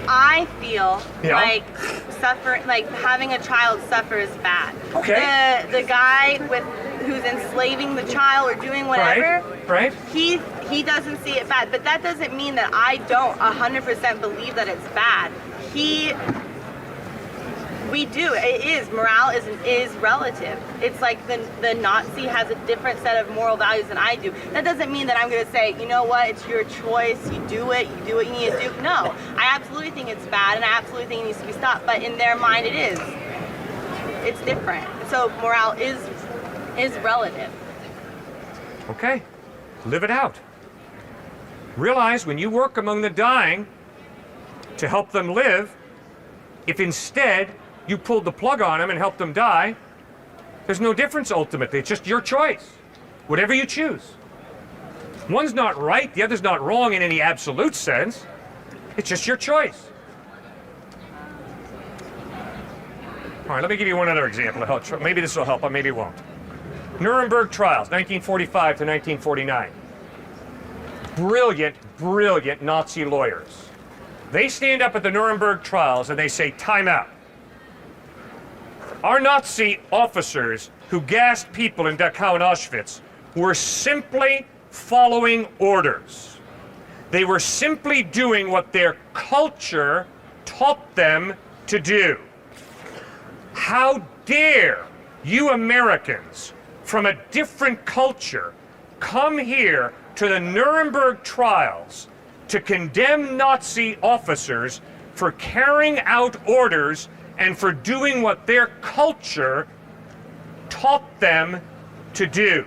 I feel like having a child suffer is bad. Okay. The guy who's enslaving the child or doing whatever, right. He doesn't see it bad, but that doesn't mean that I don't 100% believe that it's bad. We do. It is. Morale is relative. It's like the Nazi has a different set of moral values than I do. That doesn't mean that I'm going to say, you know what, it's your choice, you do what you need to do. No, I absolutely think it's bad, and I absolutely think it needs to be stopped, but in their mind it is. It's different. So morale is relative. Okay. Live it out. Realize when you work among the dying to help them live, if instead you pulled the plug on them and helped them die, there's no difference ultimately. It's just your choice. Whatever you choose. One's not right, the other's not wrong in any absolute sense. It's just your choice. All right, let me give you one other example to help. Maybe this will help, but maybe it won't. Nuremberg trials, 1945 to 1949. Brilliant Nazi lawyers. They stand up at the Nuremberg trials and they say, time out. Our Nazi officers who gassed people in Dachau and Auschwitz were simply following orders. They were simply doing what their culture taught them to do. How dare you Americans from a different culture come here to the Nuremberg trials to condemn Nazi officers for carrying out orders and for doing what their culture taught them to do.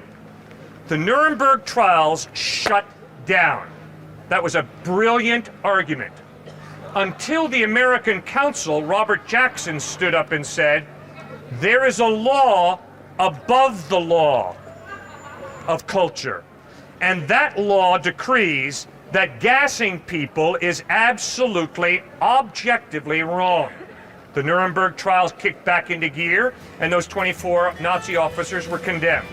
The Nuremberg trials shut down. That was a brilliant argument. Until the American counsel, Robert Jackson, stood up and said, there is a law above the law of culture. And that law decrees that gassing people is absolutely, objectively wrong. The Nuremberg trials kicked back into gear, and those 24 Nazi officers were condemned.